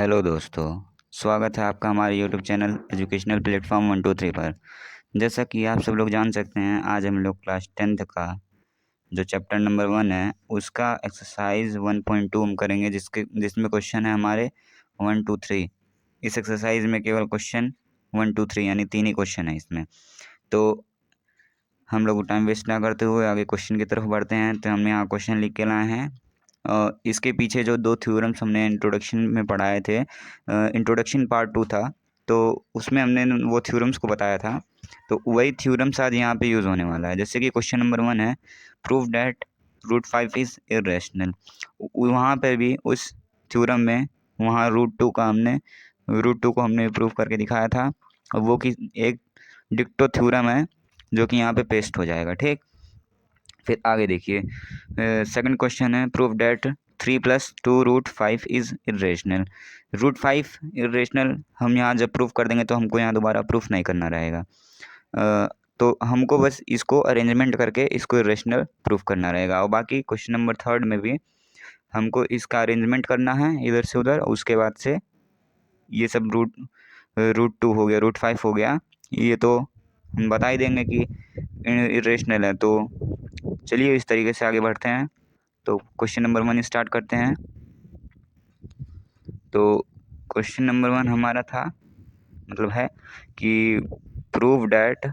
Hello दोस्तों। स्वागत है आपका हमारे यूट्यूब चैनल एजुकेशनल प्लेटफॉर्म 123 पर। जैसा कि आप सब लोग जान सकते हैं, आज हम लोग क्लास 10th का जो चैप्टर नंबर 1 है उसका एक्सरसाइज 1.2 हम करेंगे, जिसमें क्वेश्चन है हमारे 1 2 3। इस एक्सरसाइज में केवल क्वेश्चन 1 2 3 यानी 3 ही क्वेश्चन है इसमें। तो हम लोग टाइम वेस्ट ना करते हुए आगे क्वेश्चन की तरफ बढ़ते हैं। तो हमने यहाँ क्वेश्चन लिख के लाए हैं। इसके पीछे जो 2 थ्योरम्स हमने इंट्रोडक्शन में पढ़ाए थे, इंट्रोडक्शन पार्ट 2 था, तो उसमें हमने वो थ्योरम्स को बताया था। तो वही थ्योरम्स आज यहाँ पे यूज़ होने वाला है। जैसे कि क्वेश्चन नंबर 1 है, प्रूव डैट √5 इज़ इर्रेशनल। वहाँ पे भी उस थ्योरम में वहाँ √2 को हमने प्रूव करके दिखाया था। और वो कि एक डिक्टो थ्योरम है जो कि यहाँ पे पेस्ट हो जाएगा। ठीक, फिर आगे देखिए, सेकंड क्वेश्चन है, prove that 3 + 2√5 is irrational. √5 irrational हम यहाँ जब प्रूफ कर देंगे तो हमको यहाँ दोबारा प्रूफ नहीं करना रहेगा। तो हमको बस इसको अरेंजमेंट करके इसको इर्रेशनल प्रूफ करना रहेगा। और बाकी क्वेश्चन नंबर 3 में भी हमको इसका अरेंजमेंट करना है इधर से उधर। उसके बाद से ये सब √2 हो गया, √5 हो गया, ये तो हम बता ही देंगे कि इरेशनल है। तो चलिए इस तरीके से आगे बढ़ते हैं। तो क्वेश्चन नंबर 1 स्टार्ट करते हैं। तो क्वेश्चन नंबर 1 हमारा था, मतलब है कि प्रूव डैट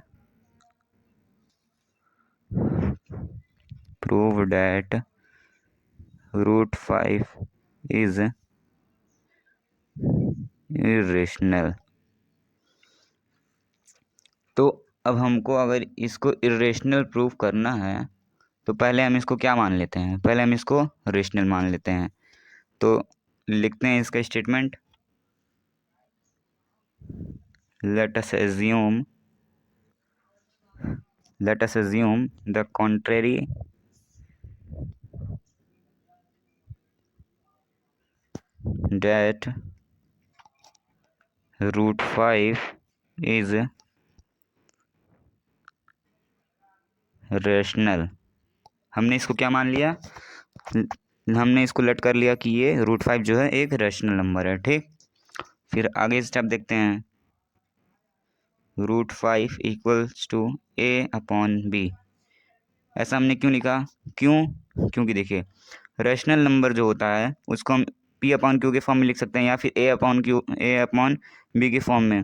√5 इज इरेशनल। तो अब हमको अगर इसको इरेशनल प्रूव करना है तो पहले हम इसको क्या मान लेते हैं, पहले हम इसको रेशनल मान लेते हैं। तो लिखते हैं इसका statement, let us assume the contrary that √5 is rational। हमने इसको क्या मान लिया, हमने इसको लेट कर लिया कि ये √5 जो है एक रैशनल नंबर है। ठीक, फिर आगे स्टेप देखते हैं, √5 = a/b। ऐसा हमने क्यों लिखा, क्योंकि देखिए रैशनल नंबर जो होता है उसको हम p/q के फॉर्म में लिख सकते हैं या फिर a/b के फॉर्म में।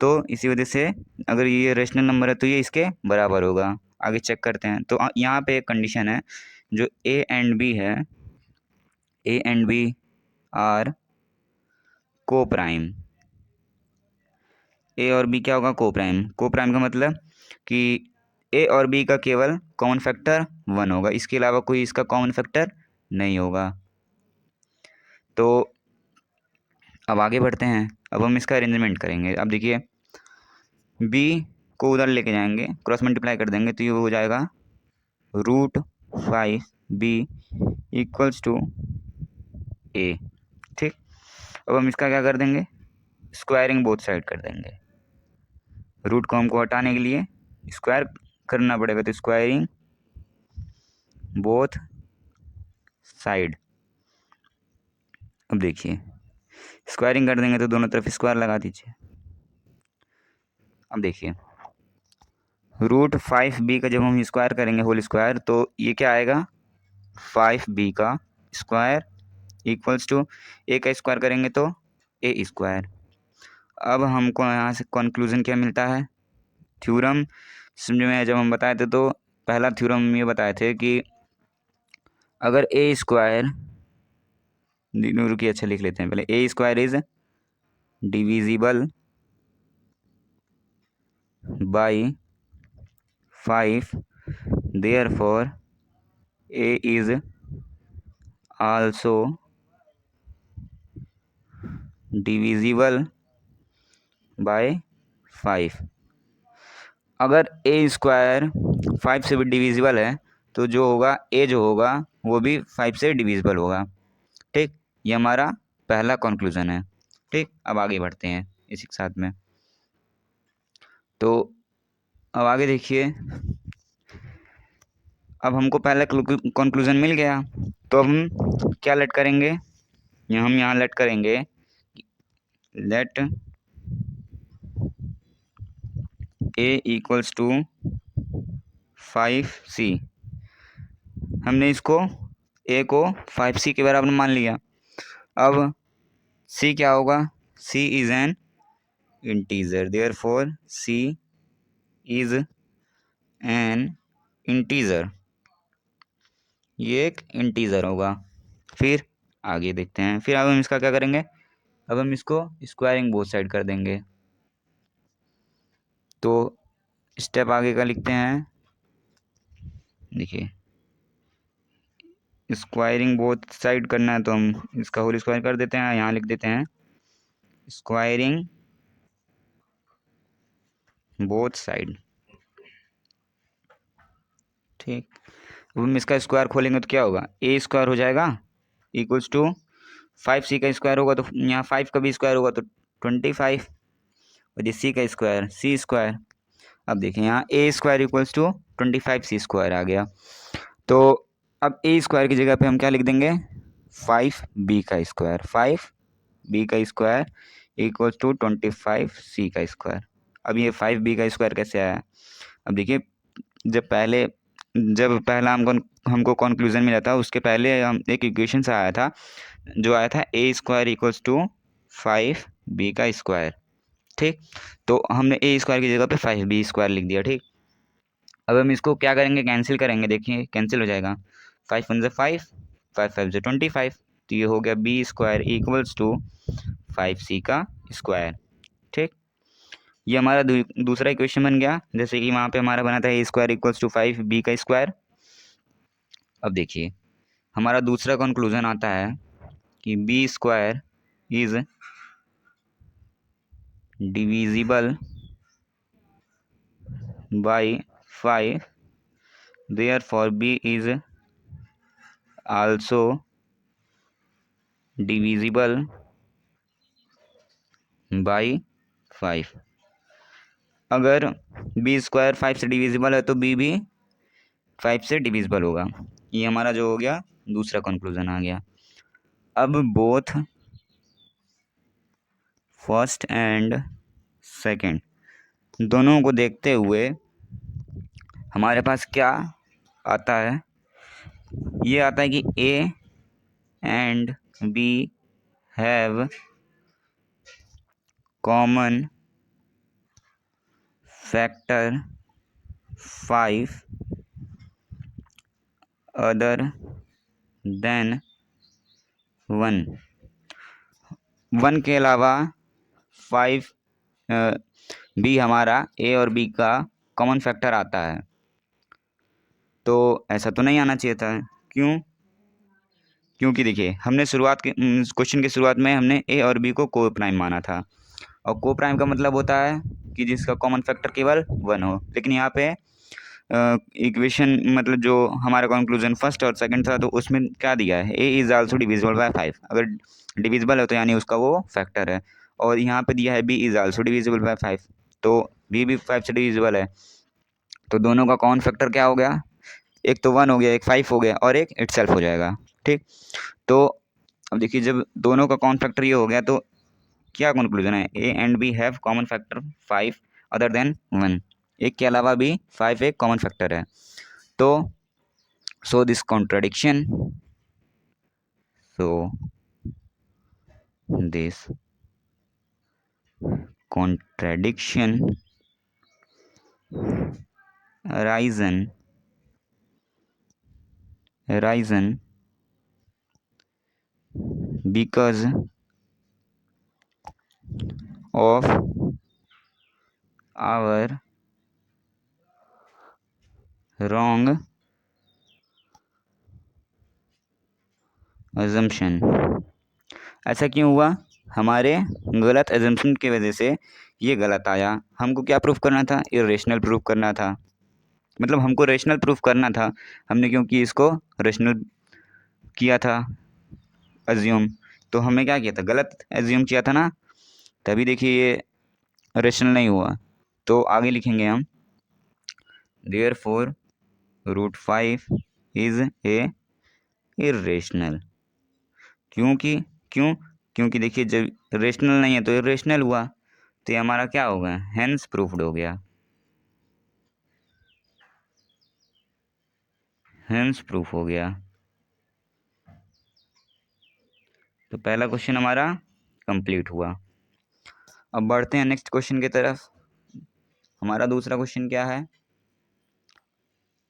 तो इसी वजह से अगर ये रैशनल नंबर है तो ये इसके बराबर होगा। आगे चेक करते हैं। तो यहाँ पे एक कंडीशन है, जो a एंड b है, a एंड b आर को प्राइम। ए और बी क्या होगा, को प्राइम। को प्राइम का मतलब कि ए और बी का केवल कॉमन फैक्टर 1 होगा, इसके अलावा कोई इसका कॉमन फैक्टर नहीं होगा। तो अब आगे बढ़ते हैं। अब हम इसका अरेंजमेंट करेंगे। अब देखिए, बी को उधर लेके जाएंगे, क्रॉस मल्टीप्लाई कर देंगे तो ये हो जाएगा √5b = a। ठीक, अब हम इसका क्या कर देंगे, स्क्वायरिंग बोथ साइड कर देंगे। रूट को हमको हटाने के लिए स्क्वायर करना पड़ेगा, तो स्क्वायरिंग बोथ साइड। अब देखिए स्क्वायरिंग कर देंगे तो दोनों तरफ स्क्वायर लगा दीजिए। अब देखिए √5b का जब हम स्क्वायर करेंगे होल स्क्वायर, तो ये क्या आएगा, 5b का स्क्वायर = a का स्क्वायर करेंगे तो a²। अब हमको यहाँ से कंक्लूजन क्या मिलता है, थ्योरम समझ में जब हम बताए थे तो पहला थ्योरम ये बताए थे कि अगर a², रुकिए अच्छा लिख लेते हैं पहले, a² is divisible by 5, therefore a is also divisible by 5। अगर a² 5 से भी डिविजिबल है तो जो होगा a जो होगा वो भी 5 से डिविजिबल होगा। ठीक, ये हमारा पहला कंक्लूजन है। ठीक, अब आगे बढ़ते हैं इसी के साथ में। तो अब आगे देखिए, अब हमको पहला कंक्लूजन मिल गया, तो अब हम क्या लेट करेंगे, हम यहाँ लेट करेंगे late A equals to 5c। हमने इसको ए को 5c के बराबर मान लिया। अब c क्या होगा? c is an integer, therefore c is an integer. ये एक इंटीजर होगा। फिर आगे देखते हैं। फिर अब हम इसका क्या करेंगे? अब हम इसको स्क्वायरिंग बोथ साइड कर देंगे। तो स्टेप आगे का लिखते हैं। देखिए, स्क्वायरिंग बोथ साइड करना है तो हम इसका होल स्क्वायर कर देते हैं। यहाँ लिख देते हैं स्क्वायरिंग बोथ साइड। ठीक, अब हम इसका स्क्वायर खोलेंगे तो क्या होगा? ए स्क्वायर हो जाएगा इक्वल्स टू 5c का स्क्वायर होगा तो यहाँ 5 का भी स्क्वायर होगा तो 25, और ये c का स्क्वायर c स्क्वायर। अब देखिए यहाँ A square equals to 25c square आ गया। तो अब ए स्क्वायर की जगह पे हम क्या लिख देंगे? 5b का स्क्वायर। 5b का स्क्वायर इक्वल्स टू 25c का स्क्वायर। अब ये 5b का स्क्वायर कैसे आया? अब देखिए, जब पहला हमको कंक्लूजन मिला था, उसके पहले हम एक इक्वेशन से आया था, जो आया था ए स्क्वायर इक्वल्स टू 5b का स्क्वायर। ठीक, तो हमने ए स्क्वायर की जगह पे 5b स्क्वायर लिख दिया। ठीक, अब हम इसको क्या करेंगे? कैंसिल करेंगे। देखिए कैंसिल हो जाएगा। 5 1 5, 5 5 25। तो ये हो गया B square equals to 5c का स्क्वायर। ठीक, ये हमारा दूसरा इक्वेशन बन गया। जैसे कि वहाँ पे हमारा बना था ए स्क्वायर इक्वल्स टू 5b का स्क्वायर। अब देखिए हमारा दूसरा कंक्लूजन आता है कि B square is divisible by 5, therefore b is also divisible by 5। अगर बी स्क्वायर 5 से डिविजिबल है तो बी भी 5 से डिविजिबल होगा। ये हमारा जो हो गया दूसरा कंक्लूजन आ गया। अब बोथ फर्स्ट एंड सेकंड दोनों को देखते हुए हमारे पास क्या आता है? ये आता है कि A and B have common factor 5 other than 1। 1 के अलावा 5 भी हमारा ए और बी का कॉमन फैक्टर आता है। तो ऐसा तो नहीं आना चाहिए था। क्यों? क्योंकि देखिए हमने क्वेश्चन की शुरुआत में हमने ए और बी को को प्राइम माना था, और को प्राइम का मतलब होता है कि जिसका कॉमन फैक्टर केवल 1 हो। लेकिन यहाँ पे इक्वेशन मतलब जो हमारा कंक्लूजन फर्स्ट और सेकंड था, तो उसमें क्या दिया है? ए इज आल्सो डिविजिबल बाय 5। अगर डिविजिबल है तो यानी उसका वो फैक्टर है। और यहाँ पे दिया है B is also divisible by 5, तो बी भी 5 से डिविजिबल है। तो दोनों का कॉमन फैक्टर क्या हो गया? एक तो 1 हो गया, एक 5 हो गया, और एक इटसेल्फ हो जाएगा। ठीक, तो अब देखिए जब दोनों का कॉमन फैक्टर ये हो गया तो क्या कंक्लूजन है? A and B have common factor 5 other than 1। एक के अलावा भी 5 एक कॉमन फैक्टर है। तो so this contradiction so this contradiction arisen because of our wrong assumption। ऐसा क्यों हुआ? हमारे गलत एजम्पशन की वजह से ये गलत आया। हमको क्या प्रूफ करना था? इरेशनल प्रूफ करना था। मतलब हमको रेशनल प्रूफ करना था, हमने क्योंकि इसको रेशनल किया था एज्यूम, तो हमने क्या किया था? गलत एज्यूम किया था ना, तभी देखिए ये रेशनल नहीं हुआ। तो आगे लिखेंगे हम देयरफॉर √5 इज ए इरेशनल। क्यों? क्योंकि देखिए जब रेशनल नहीं है तो इरेशनल हुआ, तो ये हमारा क्या होगा, हेंस प्रूफ्ड हो गया, हेंस प्रूफ हो गया। तो पहला क्वेश्चन हमारा कंप्लीट हुआ। अब बढ़ते हैं नेक्स्ट क्वेश्चन की तरफ। हमारा दूसरा क्वेश्चन क्या है,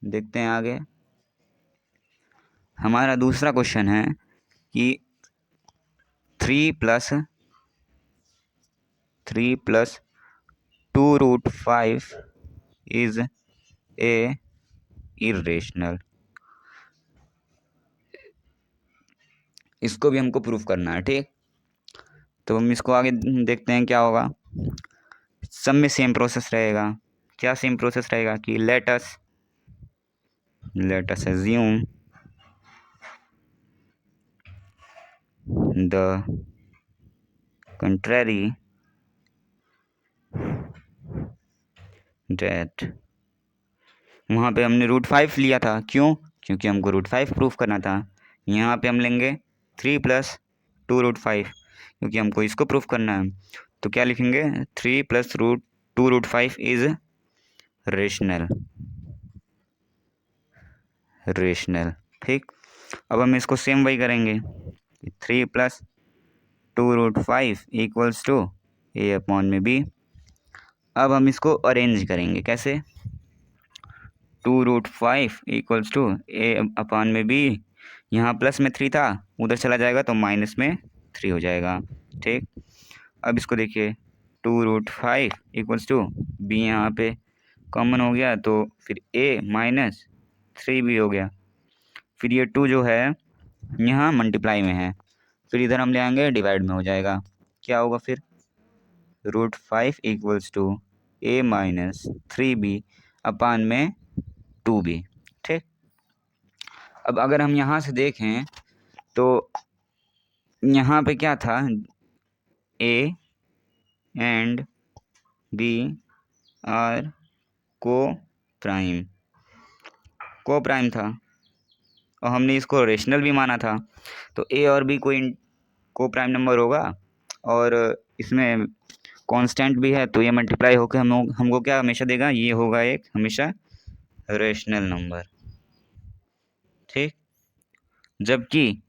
देखते हैं आगे। हमारा दूसरा क्वेश्चन है कि 3 + 2√5 इज ए इरेशनल। इसको भी हमको प्रूफ करना है, ठीक। तो हम इसको आगे देखते हैं क्या होगा। सब में सेम प्रोसेस रहेगा। क्या सेम प्रोसेस रहेगा कि let us assume the contrary that वहाँ पे हमने √5 लिया था, क्यों, क्योंकि हमको √5 प्रूफ करना था। यहाँ पे हम लेंगे 3 + 2√5 क्योंकि हमको इसको प्रूफ करना है। तो क्या लिखेंगे, 3 + 2√5 इज रेशनल, ठीक। अब हम इसको सेम वही करेंगे, 3 + 2√5 इक्वल्स टू A/B। अब हम इसको अरेंज करेंगे कैसे, 2√5 इक्वल्स टू A/B। यहाँ प्लस में 3 था, उधर चला जाएगा तो माइनस में 3 हो जाएगा, ठीक। अब इसको देखिए, 2√5 इक्वल्स टू B, यहाँ पे कॉमन हो गया तो फिर A-3B हो गया। फिर ये 2 जो है यहाँ मल्टीप्लाई में है, फिर इधर हम ले आएंगे डिवाइड में हो जाएगा। क्या होगा फिर, √5 इक्वल्स टू A-3B अपान में 2B, ठीक। अब अगर हम यहाँ से देखें तो यहाँ पे क्या था, A एंड B आर को प्राइम था और हमने इसको रेशनल भी माना था। तो A और B कोई को प्राइम नंबर होगा और इसमें कांस्टेंट भी है, तो ये मल्टीप्लाई होकर हमको क्या हमेशा देगा, ये होगा एक हमेशा रेशनल नंबर, ठीक। जबकि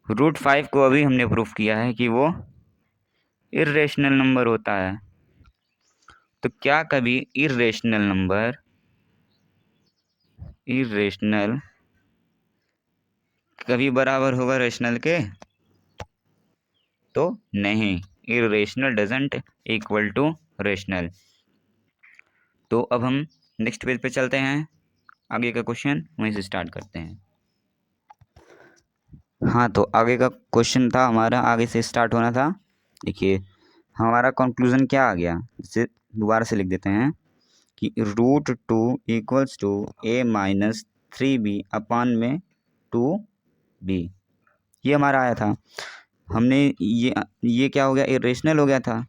√5 को अभी हमने प्रूफ किया है कि वो इरेशनल नंबर होता है। तो क्या कभी इरेशनल कभी बराबर होगा रेशनल के, तो नहीं, irrational doesn't equal to rational. तो अब हम नेक्स्ट पेज पे चलते हैं, आगे का क्वेश्चन वहीं से स्टार्ट करते हैं। हाँ, तो आगे का क्वेश्चन था हमारा, आगे से स्टार्ट होना था। देखिए हमारा कंक्लूजन क्या आ गया, इसे दोबारा से लिख देते हैं कि √2 इक्वल्स टू A-3B अपान में 2B, ये हमारा आया था। हमने ये क्या हो गया, इरेशनल हो गया था।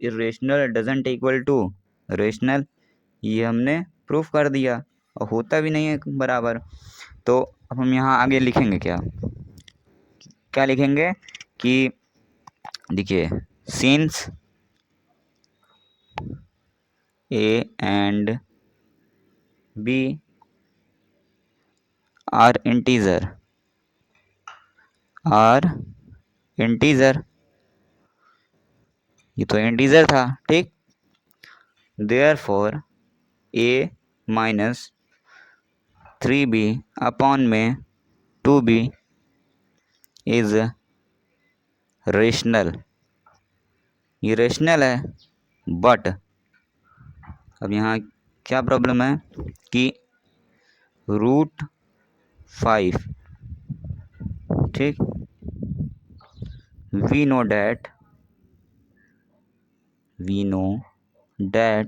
Irrational doesn't equal to rational, ये हमने प्रूफ कर दिया और होता भी नहीं है बराबर। तो अब हम यहाँ आगे लिखेंगे क्या लिखेंगे कि देखिए, since A and B are integer ये तो इंटीजर था, ठीक। देयरफॉर A-3B अपॉन में 2B इज रेशनल, ये रेशनल है। बट अब यहाँ क्या प्रॉब्लम है कि √5, ठीक, we know that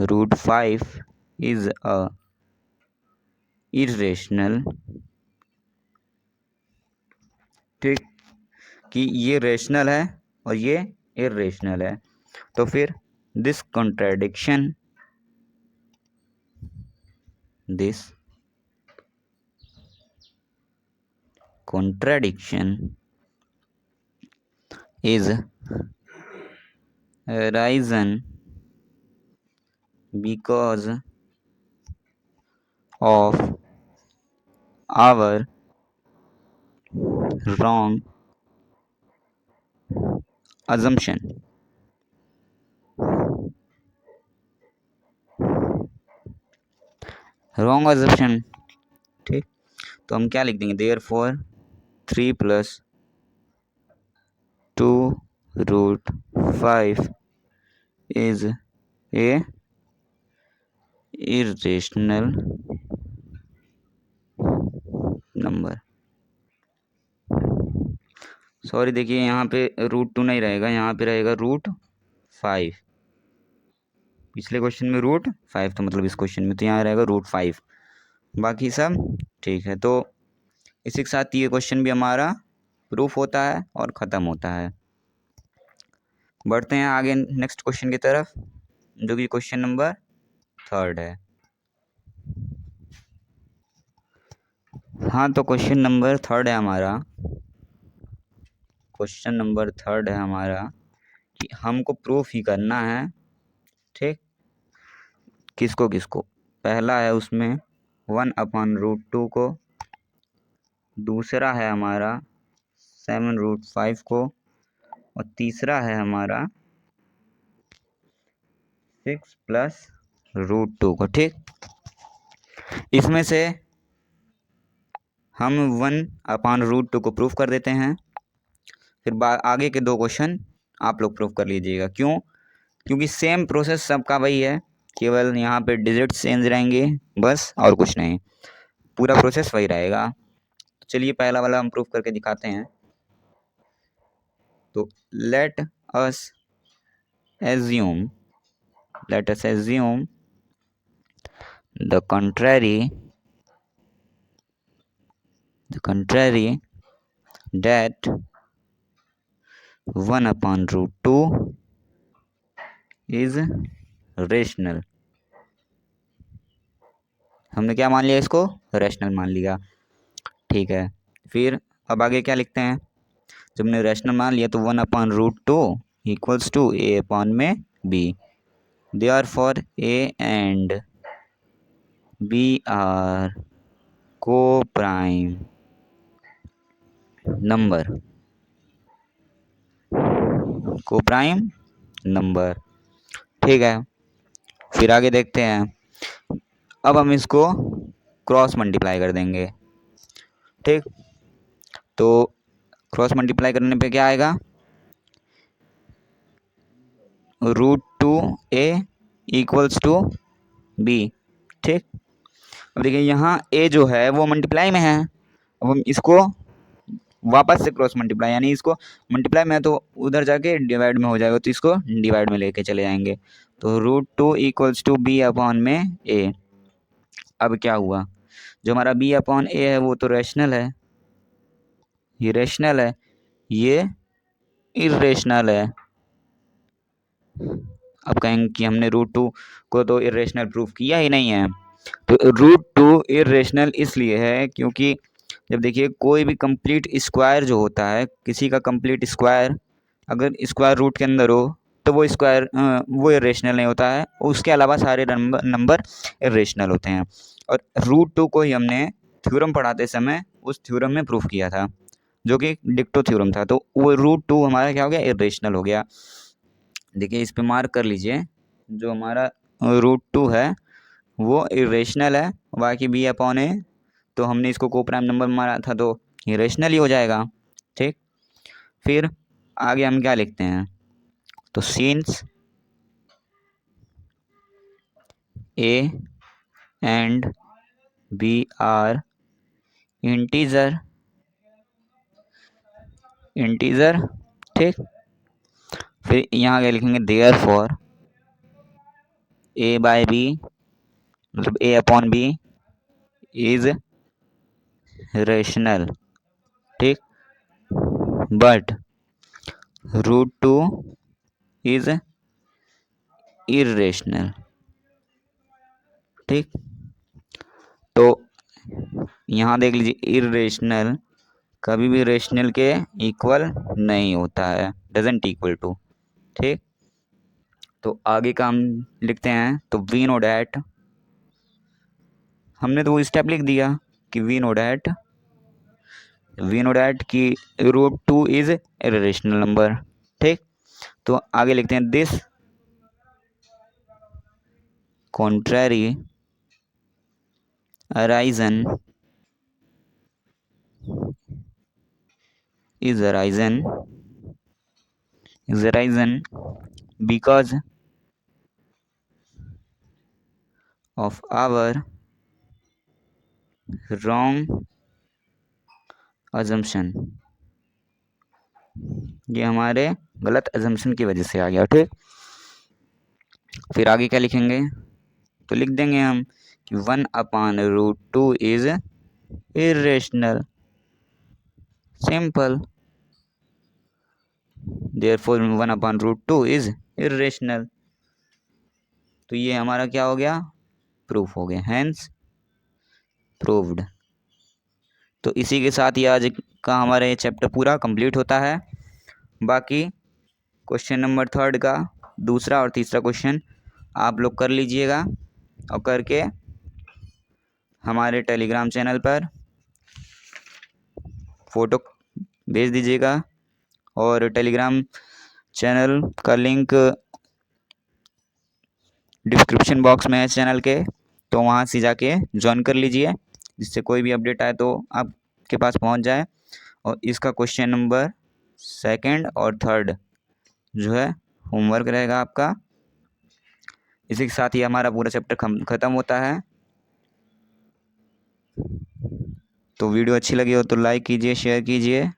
√5 is a irrational, ठीक, कि ये रेशनल है और ये इरेशनल है। तो फिर this contradiction is risen because of our wrong assumption. Wrong assumption, ठीक। तो हम क्या लिख देंगे, therefore 3+2√5 is a irrational number. Sorry, देखिए यहाँ पे √2 नहीं रहेगा, यहाँ पे रहेगा √5। पिछले क्वेश्चन में √5 था, मतलब इस क्वेश्चन में तो यहाँ रहेगा √5। बाकी सब ठीक है। तो इसी के साथ ये क्वेश्चन भी हमारा प्रूफ होता है और ख़त्म होता है। बढ़ते हैं आगे नेक्स्ट क्वेश्चन की तरफ, जो कि क्वेश्चन नंबर 3 है। हाँ, तो क्वेश्चन नंबर 3 है हमारा। क्वेश्चन नंबर 3 है हमारा कि हमको प्रूफ ही करना है, ठीक। किसको किसको, पहला है उसमें 1/√2 को, दूसरा है हमारा 7√5 को, और तीसरा है हमारा 6+√2 को, ठीक। इसमें से हम 1/√2 को प्रूफ कर देते हैं, फिर आगे के 2 क्वेश्चन आप लोग प्रूफ कर लीजिएगा। क्यों? क्योंकि सेम प्रोसेस सबका वही है, केवल यहाँ पे डिजिट्स चेंज रहेंगे बस, और कुछ नहीं, पूरा प्रोसेस वही रहेगा। चलिए पहला वाला हम प्रूफ करके दिखाते हैं। तो let us assume the contrary that 1/√2 is rational। हमने क्या मान लिया, इसको रैशनल मान लिया, ठीक है। फिर अब आगे क्या लिखते हैं, जब हमने रैशनल मान लिया तो 1/√2 इक्वल्स टू a अपॉन में b। Therefore a and b are coprime number, ठीक है। फिर आगे देखते हैं। अब हम इसको क्रॉस मल्टीप्लाई कर देंगे, ठीक। तो क्रॉस मल्टीप्लाई करने पे क्या आएगा, √2a इक्वल्स टू b, ठीक। अब देखिए यहाँ a जो है वो मल्टीप्लाई में है, अब हम इसको वापस से क्रॉस मल्टीप्लाई, यानी इसको मल्टीप्लाई में है तो उधर जाके डिवाइड में हो जाएगा, तो इसको डिवाइड में लेके चले जाएंगे। तो √2 इक्वल्स टू b अपॉन में a। अब क्या हुआ, जो हमारा b अपॉन a है वो तो रैशनल है, ये रैशनल है, ये इरेशनल है। अब कहेंगे कि हमने √2 को तो इरेशनल प्रूफ किया ही नहीं है। तो √2 इरेशनल इसलिए है क्योंकि जब देखिए कोई भी कंप्लीट स्क्वायर जो होता है, किसी का कंप्लीट स्क्वायर अगर स्क्वायर रूट के अंदर हो तो वो स्क्वायर वो इरेशनल नहीं होता है, उसके अलावा सारे नंबर इरेशनल होते हैं। और √2 को ही हमने थ्योरम पढ़ाते समय उस थ्योरम में प्रूफ किया था, जो कि डिक्टो थ्योरम था। तो वो √2 हमारा क्या हो गया, इरेशनल हो गया। देखिए इस पे मार्क कर लीजिए, जो हमारा √2 है वो इरेशनल है, बाकी b अपॉन ए तो हमने इसको को प्राइम नंबर मारा था तो इरेशनल ही हो जाएगा, ठीक। फिर आगे हम क्या लिखते हैं, तो since a and b are integer, ठीक। फिर यहाँ क्या लिखेंगे, therefore a by b, मतलब a upon b is rational, ठीक। बट √2 इज इरेशनल, ठीक। तो यहाँ देख लीजिए इरेशनल कभी भी रेशनल के इक्वल नहीं होता है, डजेंट इक्वल टू। ठीक, तो आगे का हम लिखते हैं। तो वी नो डैट, हमने तो वो स्टेप लिख दिया कि वी नो डैट की √2 इज इरेशनल नंबर। ठीक, तो आगे लिखते हैं this contrary arisen is arisen because of our wrong assumption। ये हमारे गलत assumption की वजह से आ गया। ठीक, फिर आगे क्या लिखेंगे? तो लिख देंगे हम कि 1/√2 is irrational, simple. Therefore 1/√2 is irrational. तो ये हमारा क्या हो गया? प्रूफ हो गया, हेंस प्रूव्ड। तो इसी के साथ ही आज का हमारा ये चैप्टर पूरा कंप्लीट होता है। बाकी क्वेश्चन नंबर 3 का दूसरा और तीसरा क्वेश्चन आप लोग कर लीजिएगा और करके हमारे टेलीग्राम चैनल पर फ़ोटो भेज दीजिएगा। और टेलीग्राम चैनल का लिंक डिस्क्रिप्शन बॉक्स में है चैनल के, तो वहाँ से जाके ज्वाइन कर लीजिए, जिससे कोई भी अपडेट आए तो आपके पास पहुँच जाए। और इसका क्वेश्चन नंबर 2 और 3 जो है होमवर्क रहेगा आपका। इसी के साथ ही हमारा पूरा चैप्टर ख़त्म होता है। तो वीडियो अच्छी लगी हो तो लाइक कीजिए, शेयर कीजिए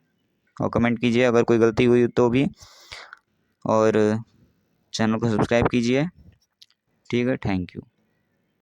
और कमेंट कीजिए अगर कोई गलती हुई तो भी, और चैनल को सब्सक्राइब कीजिए। ठीक है, थैंक यू।